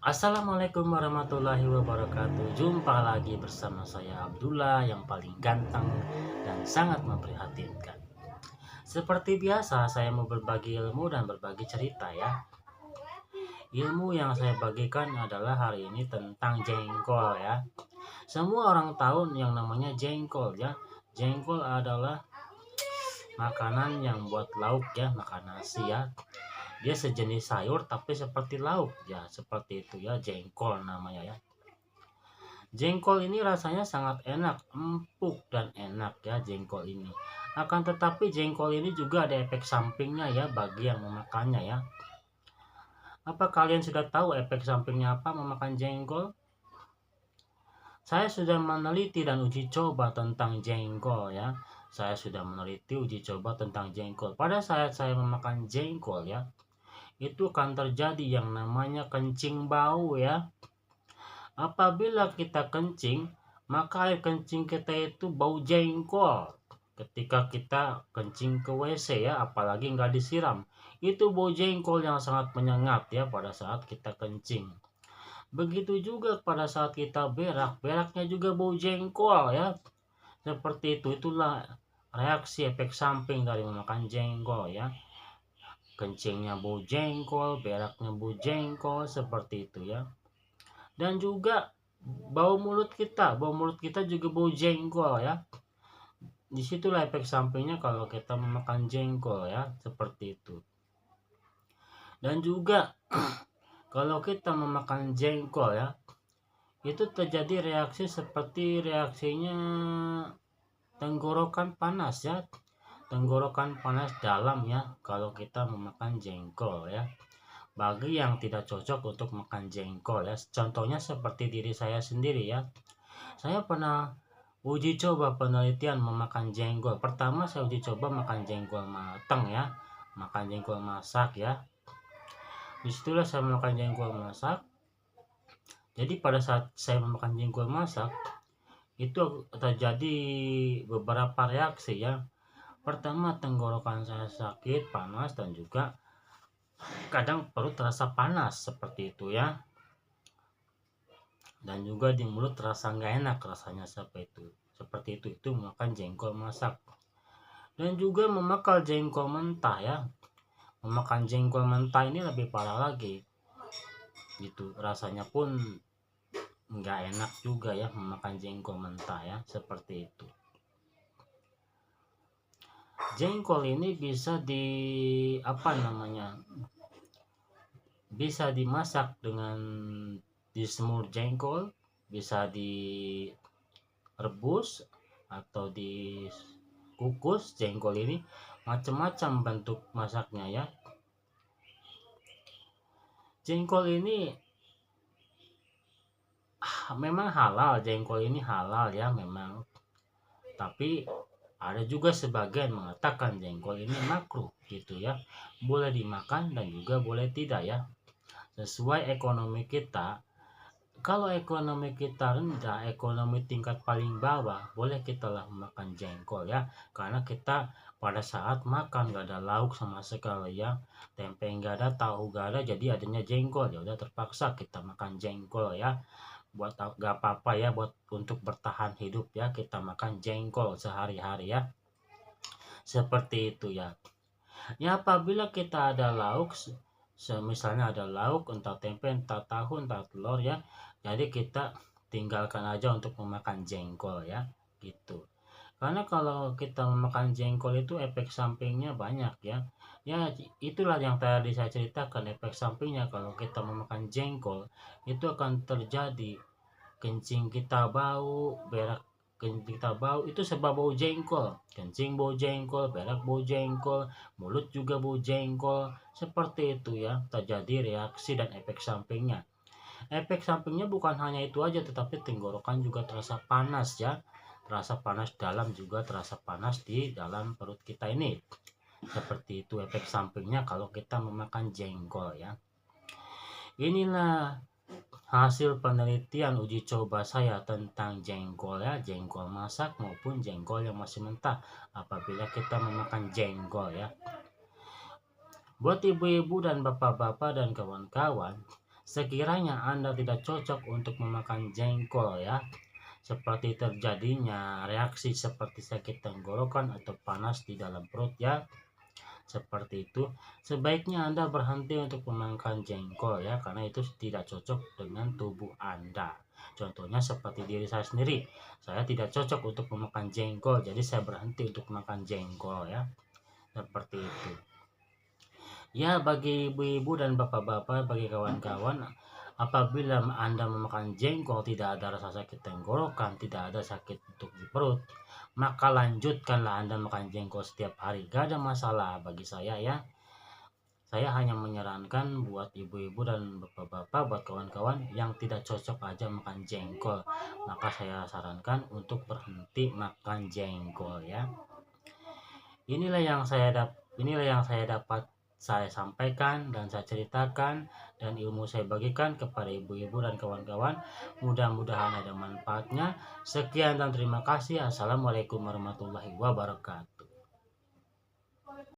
Assalamualaikum warahmatullahi wabarakatuh. Jumpa lagi bersama saya Abdullah yang paling ganteng dan sangat memprihatinkan. Seperti biasa, saya mau berbagi ilmu dan berbagi cerita ya. Ilmu yang saya bagikan adalah hari ini tentang jengkol ya. Semua orang tahu yang namanya jengkol ya. Jengkol adalah makanan yang buat lauk ya, makan nasi ya. Dia sejenis sayur tapi seperti lauk ya, seperti itu ya, jengkol namanya ya. Jengkol ini rasanya sangat enak, empuk dan enak ya jengkol ini. Akan tetapi jengkol ini juga ada efek sampingnya ya bagi yang memakannya ya. Apa kalian sudah tahu efek sampingnya apa memakan jengkol? Saya sudah meneliti dan uji coba tentang jengkol ya. Saya sudah meneliti uji coba tentang jengkol. Pada saat saya memakan jengkol ya, itu akan terjadi yang namanya kencing bau ya. Apabila kita kencing, maka air kencing kita itu bau jengkol. Ketika kita kencing ke WC ya, apalagi nggak disiram, itu bau jengkol yang sangat menyengat ya pada saat kita kencing. Begitu juga pada saat kita berak, beraknya juga bau jengkol ya. Seperti itulah reaksi efek samping dari memakan jengkol ya. Kencingnya bau jengkol, beraknya bau jengkol, seperti itu ya. Dan juga bau mulut kita juga bau jengkol ya. Disitulah efek sampingnya kalau kita memakan jengkol ya, seperti itu. Dan juga kalau kita memakan jengkol ya, itu terjadi reaksi seperti reaksinya tenggorokan panas ya. Tenggorokan panas dalam ya kalau kita memakan jengkol ya. Bagi yang tidak cocok untuk makan jengkol ya, contohnya seperti diri saya sendiri ya. Saya pernah uji coba penelitian memakan jengkol. Pertama saya uji coba makan jengkol matang ya, makan jengkol masak ya. Disitulah saya makan jengkol masak. Jadi pada saat saya memakan jengkol masak, itu terjadi beberapa reaksi ya. Pertama, tenggorokan saya sakit, panas, dan juga kadang perut terasa panas seperti itu ya. Dan juga di mulut terasa nggak enak rasanya seperti itu makan jengkol masak. Dan juga memakan jengkol mentah ya. Memakan jengkol mentah ini lebih parah lagi gitu, rasanya pun nggak enak juga ya memakan jengkol mentah ya, seperti itu. Jengkol ini bisa bisa dimasak dengan disemur jengkol, bisa direbus atau dikukus. Jengkol ini macam-macam bentuk masaknya ya. Jengkol ini memang halal, jengkol ini halal ya memang. Tapi ada juga sebagian mengatakan jengkol ini makruh gitu ya. Boleh dimakan dan juga boleh tidak ya. Sesuai ekonomi kita. Kalau ekonomi kita rendah, ekonomi tingkat paling bawah, boleh kita lah makan jengkol ya. Karena kita pada saat makan gak ada lauk sama sekali ya. Tempe gak ada, tahu gak ada, jadi adanya jengkol. Ya udah terpaksa kita makan jengkol ya. Buat gak apa-apa ya, buat untuk bertahan hidup ya, kita makan jengkol sehari-hari ya. Seperti itu ya. Ya apabila kita ada lauk, misalnya ada lauk entah tempe, entah tahu, entah telur ya, jadi kita tinggalkan aja untuk memakan jengkol ya, gitu. Karena kalau kita memakan jengkol itu efek sampingnya banyak ya. Ya itulah yang tadi saya ceritakan, efek sampingnya kalau kita memakan jengkol itu akan terjadi kencing kita bau, berak kencing kita bau, itu sebab bau jengkol. Kencing bau jengkol, berak bau jengkol, mulut juga bau jengkol. Seperti itu ya, terjadi reaksi dan efek sampingnya. Efek sampingnya bukan hanya itu aja, tetapi tenggorokan juga terasa panas ya. Terasa panas dalam, juga terasa panas di dalam perut kita ini. Seperti itu efek sampingnya kalau kita memakan jengkol ya. Inilah hasil penelitian uji coba saya tentang jengkol ya, jengkol masak maupun jengkol yang masih mentah apabila kita memakan jengkol ya. Buat ibu-ibu dan bapak-bapak dan kawan-kawan, Sekiranya Anda tidak cocok untuk memakan jengkol ya, seperti terjadinya reaksi seperti sakit tenggorokan atau panas di dalam perut ya, seperti itu, sebaiknya Anda berhenti untuk memakan jengkol ya, karena itu tidak cocok dengan tubuh Anda. Contohnya seperti diri saya sendiri, saya tidak cocok untuk memakan jengkol, jadi saya berhenti untuk makan jengkol ya, seperti itu. Ya, bagi ibu-ibu dan bapak-bapak, bagi kawan-kawan, apabila Anda memakan jengkol tidak ada rasa sakit tenggorokan, tidak ada sakit untuk di perut, maka lanjutkanlah Anda makan jengkol setiap hari. Gak ada masalah bagi saya ya. Saya hanya menyarankan buat ibu-ibu dan bapak-bapak, buat kawan-kawan yang tidak cocok aja makan jengkol, maka saya sarankan untuk berhenti makan jengkol ya. Inilah yang saya dapat saya sampaikan dan saya ceritakan, dan ilmu saya bagikan kepada ibu-ibu dan kawan-kawan. Mudah-mudahan ada manfaatnya. Sekian dan terima kasih. Assalamualaikum warahmatullahi wabarakatuh.